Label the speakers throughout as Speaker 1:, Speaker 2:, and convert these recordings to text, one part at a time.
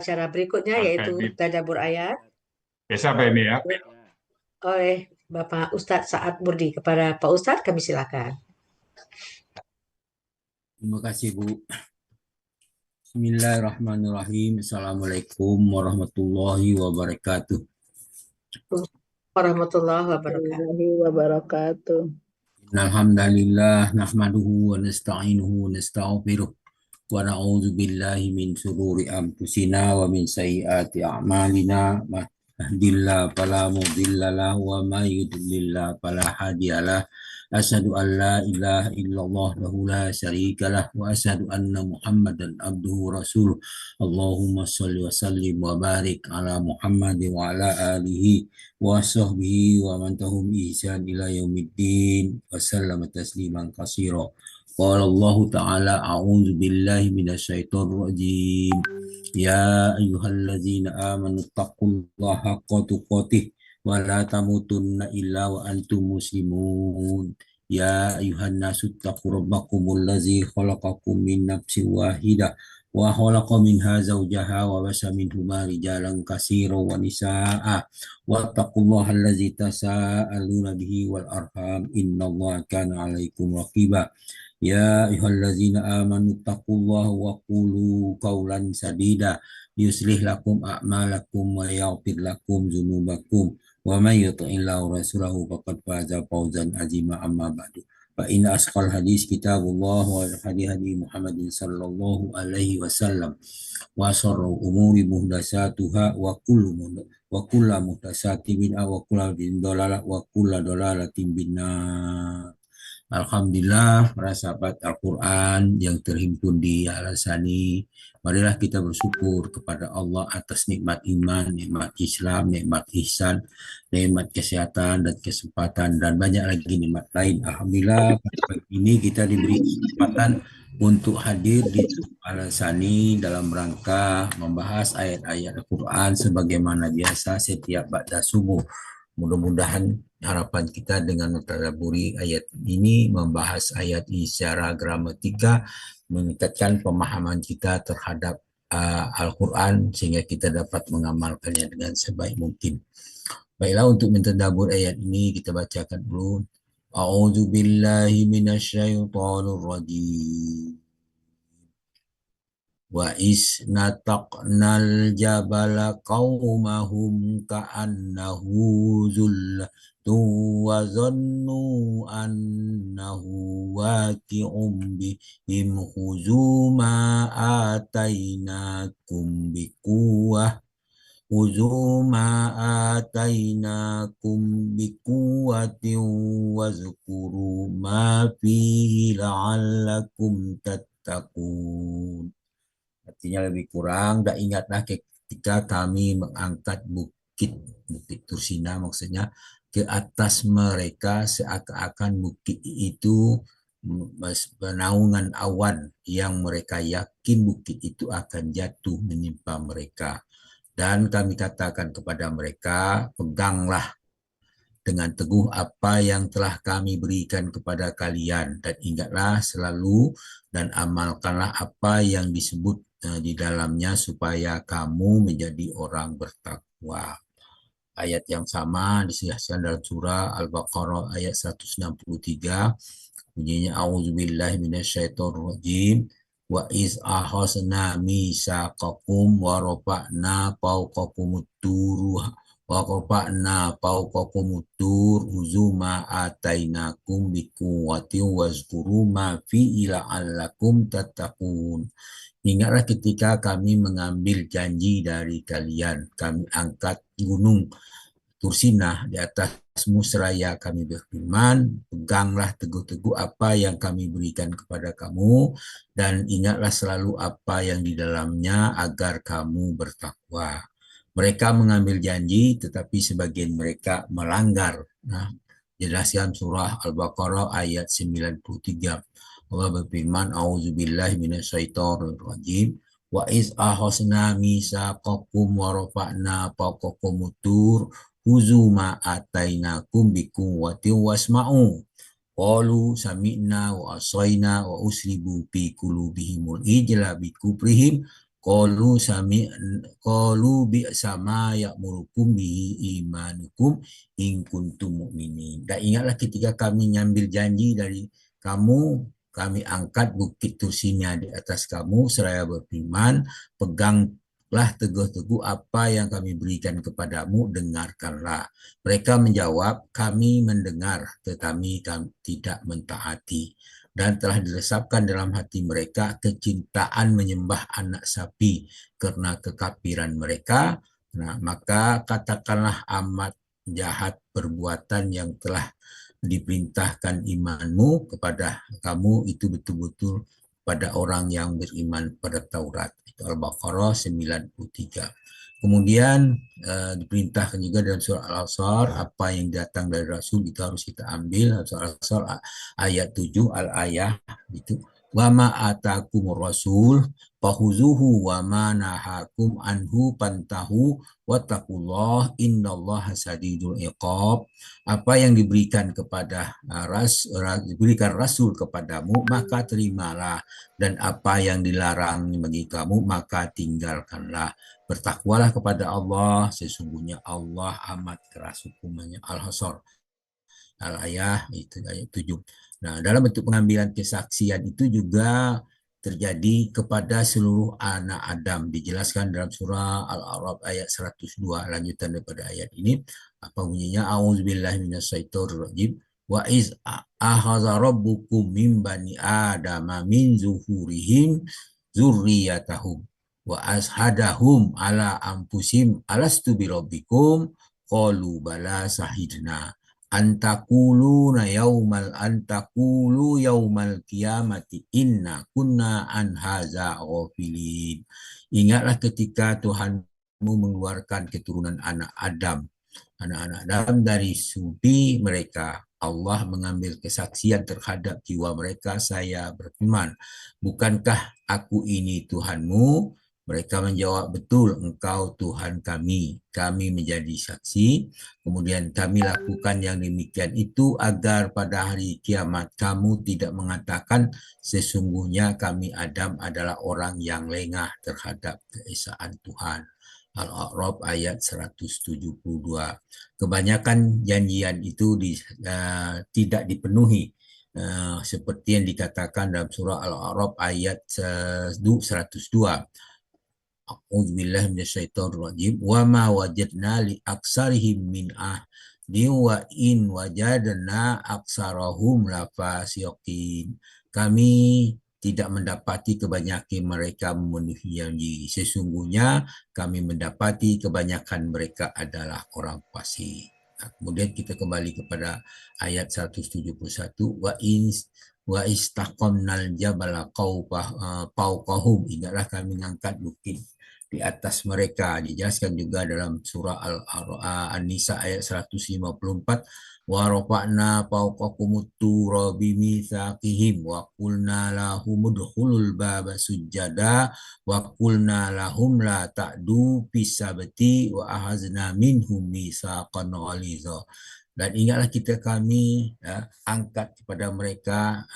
Speaker 1: Acara berikutnya
Speaker 2: Oke,
Speaker 1: yaitu Tadabbur Ayat
Speaker 2: bisa Pak ini ya.
Speaker 1: oleh Bapak Ustadz Saad Burdi. Kepada Pak Ustadz kami silakan.
Speaker 3: Terima kasih Bu. Bismillahirrahmanirrahim. Assalamualaikum warahmatullahi wabarakatuh.
Speaker 1: Warahmatullahi wabarakatuh.
Speaker 4: Warahmatullahi wabarakatuh.
Speaker 3: Alhamdulillah nahmaduhu wa nasta'inuhu wa nastaghfiruh wa na'udzu billahi min shururi anfusina wa min sayyiati a'malina. Yahdihillahu fala mudilla lahu wa may yudlil fala hadiyalah. Asyhadu an la ilaha illallah lahu la syarikalah wa asyhadu anna Muhammadan abduhu rasuluh. Allahumma shalli wa sallim wa barik ala Muhammad wa ala alihi wa sahbihi wa man tahum ihsan ila yaumiddin wa sallama tasliman katsira. Qala Allah Ta'ala a'udzu billahi minasyaitonir rajim. Ya ayyuhalladzina amanu taqullaha haqqa tuqatih wa la tamutunna illa wa antum muslimun. Ya ayuhan nasu taqu rabbakumul ladzi khalaqakum min nafsin wahidah wa khalaqa minha zawjaha wa basa minhuma rijalan katsiran wa nisaa'a wattaqullaha allazi tasaaluna bihi wal arham innallaha kana 'alaikum raqiba. Ya ayyuhallazina amanu taqullaha wa qulu qawlan sadida yuslih lakum a'malakum wa yaghfir lakum dzunubakum wa may yuti'illahu rasulahu faqad faza fawzan azima amma ba'du. Fa inna asqal hadis kitabullah wa hadi Muhammadin sallallahu alaihi wasallam wa syarrul umuri muhdatsatuha wa kullu muhdatsatin bid'ah wa kullu bid'atin dhalalah wa kullu dhalalatin binnar. Alhamdulillah, para sahabat Al-Quran yang terhimpun di Al-Asani, marilah kita bersyukur kepada Allah atas nikmat iman, nikmat Islam, nikmat ihsan, nikmat kesehatan dan kesempatan, dan banyak lagi nikmat lain. Alhamdulillah, pada pagi ini kita diberi kesempatan untuk hadir di Al-Asani dalam rangka membahas ayat-ayat Al-Quran sebagaimana biasa setiap ba'da subuh. Mudah-mudahan harapan kita dengan mentadabburi ayat ini, membahas ayat ini secara gramatika, meningkatkan pemahaman kita terhadap Al-Quran sehingga kita dapat mengamalkannya dengan sebaik mungkin. Baiklah, untuk mentadabbur ayat ini kita bacakan dulu. A'udzu billahi minasyaitonir rajim. Wa isnataqnal jabala qaumahum ka'annahu zullatun wa zannu annahu waqi'un bihim khuzu ma atainakum biquwwah biquwwatin wazkuru ma fihi la'allakum tattaqun. Artinya lebih kurang, dan ingatlah ketika kami mengangkat bukit Tursina, maksudnya ke atas mereka seakan-akan bukit itu bernaungan awan yang mereka yakin bukit itu akan jatuh menimpa mereka. Dan kami katakan kepada mereka, peganglah dengan teguh apa yang telah kami berikan kepada kalian, dan ingatlah selalu dan amalkanlah apa yang disebut di dalamnya supaya kamu menjadi orang bertakwa. Ayat yang sama disebutkan dalam surah Al-Baqarah ayat 163. Bunyinya a'udzubillahi minasyaitonirrajim. Wa iz ahasna misaqakum wa rafa'na fawqakumut tur huzuma atainakum biquwwatin wazkuru ma fi la'allakum tattaqun. Ingatlah ketika kami mengambil janji dari kalian, kami angkat gunung Tursinah di atasmu seraya kami berfirman, peganglah teguh-teguh apa yang kami berikan kepada kamu, dan ingatlah selalu apa yang di dalamnya agar kamu bertakwa. Mereka mengambil janji, tetapi sebagian mereka melanggar. Nah, jelaskan surah Al-Baqarah ayat 93. Allah berfirman, a'udzubillahi minasyaitonirrajim. Wa iz ahasna misaqakum wa rafa'na fawqakumut tur khuzu ma atainakum biquwwatin wasma'u. Qalu sami'na wa asaina wa usribu fi qulubihimul ijla bi kufrihim qalu bi'sa ma ya'murukum bihi imanukum in kuntum mu'minin. Dan ingatlah ketika kami nyambil janji dari kamu, kami angkat bukit Tursina di atas kamu seraya berfirman, peganglah teguh-teguh apa yang kami berikan kepadamu, dengarkanlah. Mereka menjawab, kami mendengar tetapi kami tidak mentaati. Dan telah diresapkan dalam hati mereka kecintaan menyembah anak sapi karena kekafiran mereka. Nah, maka katakanlah amat jahat perbuatan yang telah diperintahkan imanmu kepada kamu itu betul-betul pada orang yang beriman pada Taurat. Itu Al-Baqarah 93. Kemudian diperintahkan juga dalam surah Al-Asr, apa yang datang dari Rasul itu harus kita ambil. Surah Al-Asr ayat 7 al-ayah itu, wa ma atakumur rasul fahuzuhu wa ma nahakum anhu pantahu wattaqullah innallaha sadidul iqab. Apa yang diberikan kepada diberikan Rasul kepadamu maka terimalah, dan apa yang dilarang bagi kamu maka tinggalkanlah. Bertakwalah kepada Allah, sesungguhnya Allah amat keras hukumannya. Al-Hasr Al-Ayah itu ayat 7. Nah, dalam bentuk pengambilan kesaksian itu juga terjadi kepada seluruh anak Adam. Dijelaskan dalam surah Al-A'raf ayat 102, lanjutan daripada ayat ini. Apa bunyinya? A'udzubillahi minasyaitonirrajim. Wa iz akhadha rabbukum min bani adama min zuhurihim zurriyatahum wa ashadahum ala anfusihim alastu birabbikum qalu bala sahidna antakulu yaumal kiamati inna kunna an haza ghafilin. Ingatlah ketika Tuhanmu mengeluarkan keturunan anak Adam dari supi mereka. Allah mengambil kesaksian terhadap jiwa mereka. Saya berfirman, bukankah aku ini Tuhanmu? Mereka menjawab, betul, engkau Tuhan kami. Kami menjadi saksi. Kemudian kami lakukan yang demikian itu agar pada hari kiamat kamu tidak mengatakan sesungguhnya kami Adam adalah orang yang lengah terhadap keesaan Tuhan. Al-A'raf ayat 172. Kebanyakan janjian itu tidak dipenuhi. Seperti yang dikatakan dalam surah Al-A'raf ayat 102. A'udzubillahi minasyaitonirrajim. Wa ma wajadna li aksarihim min ahdin wa in wajadna aksarahum lafasiqin. Kami tidak mendapati kebanyakan mereka memenuhi janji. Sesungguhnya kami mendapati kebanyakan mereka adalah orang fasik. Nah, kemudian kita kembali kepada ayat 171. Wa istaqamnal jabala fawqahum. Ingatlah kami mengangkat bukit di atas mereka. Dijelaskan juga dalam surah An-Nisa ayat 154. Wa rafa'na fawqakumut tura bimitsaqihim wa qulna lahum udkhulul baba sujada wa qulna lahum la ta'du fisabti wa ahazna minhum mitsaqan ghaliza. Dan ingatlah kami angkat kepada mereka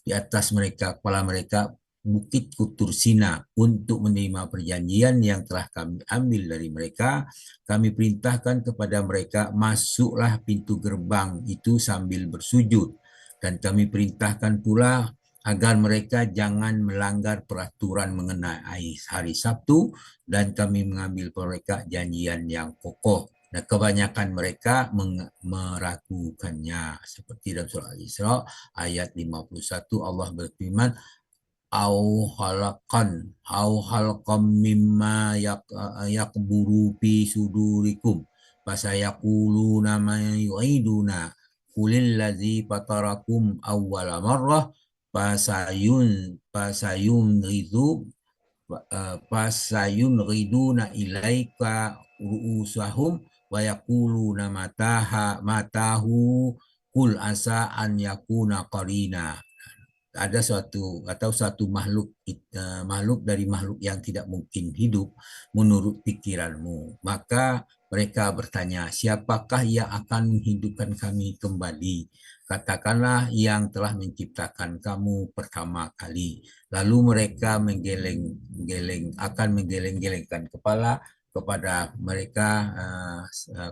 Speaker 3: di atas mereka, kepala mereka, bukit Tursina untuk menerima perjanjian yang telah kami ambil dari mereka. Kami perintahkan kepada mereka, masuklah pintu gerbang itu sambil bersujud. Dan kami perintahkan pula agar mereka jangan melanggar peraturan mengenai hari Sabtu, dan kami mengambil mereka janjian yang kokoh. Dan kebanyakan mereka meragukannya. Seperti dalam surah Al-Isra ayat 51, Allah berfirman, au halqam mimma yakburu fi sudurikum fasayaquluna ma yu'iduna qulil ladzi fatarakum awwala marrah fasayunriduna ilaika ru'usahum wa yaquluna matahu qul asa an yakuna qarina. ada suatu makhluk dari makhluk yang tidak mungkin hidup menurut pikiranmu. Maka mereka bertanya, siapakah yang akan menghidupkan kami kembali? Katakanlah yang telah menciptakan kamu pertama kali. Lalu mereka akan menggeleng-gelengkan kepala kepada mereka,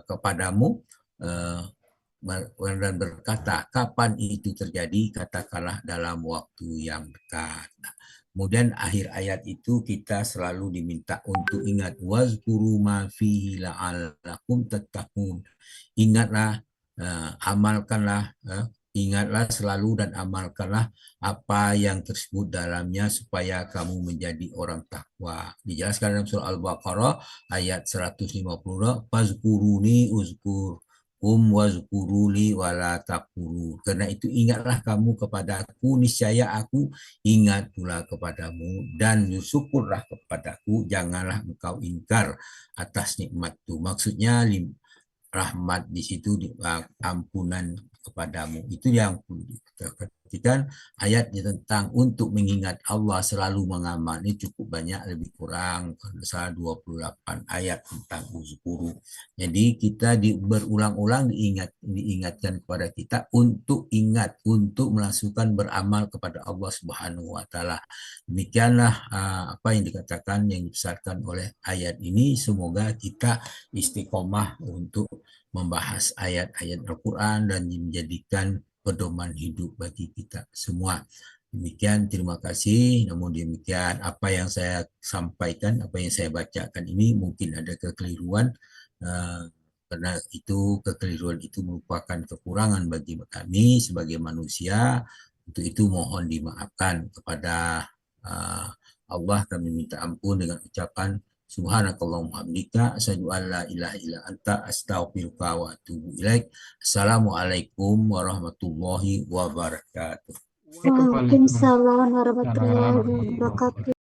Speaker 3: kepadamu, dan berkata, kapan itu terjadi? Katakanlah dalam waktu yang dekat. Kemudian akhir ayat itu kita selalu diminta untuk ingat, wazkuru ma fihi la'allakum tattaqun. Ingatlah, amalkanlah, ingatlah selalu dan amalkanlah apa yang tersebut dalamnya supaya kamu menjadi orang takwa. Dijelaskan dalam surah Al-Baqarah ayat 150, fazkuruni uzkur wazkuruli wala takfuru. Karena itu ingatlah kamu kepada aku, niscaya aku ingat pula kepadamu, dan syukurlah kepadaku, janganlah engkau ingkar atas nikmatku. Maksudnya rahmat di situ, ampunan kepadamu. Itu yang kita perhatikan ayatnya tentang untuk mengingat Allah selalu mengamal. Ini cukup banyak, lebih kurang kalau salah 28 ayat tentang uzkuru. Jadi kita berulang-ulang diingatkan kepada kita untuk ingat, untuk melangsungkan beramal kepada Allah Subhanahu wa taala. Demikianlah apa yang dikatakan, yang dibesarkan oleh ayat ini. Semoga kita istiqomah untuk membahas ayat-ayat Al-Quran dan menjadikan pedoman hidup bagi kita semua. Demikian, terima kasih. Namun demikian, apa yang saya sampaikan, apa yang saya bacakan ini mungkin ada kekeliruan, karena itu kekeliruan itu merupakan kekurangan bagi kami sebagai manusia. Untuk itu mohon dimaafkan kepada Allah. Kami minta ampun dengan ucapan subhanakallahumma hamdika asyhadu an la ilaha illa anta astaghfiruka wa atubu ilaik. Assalamualaikum warahmatullahi wabarakatuh.
Speaker 1: Waalaikumsalam.
Speaker 4: Waalaikumsalam warahmatullahi
Speaker 2: Waalaikumsalam.
Speaker 4: wabarakatuh.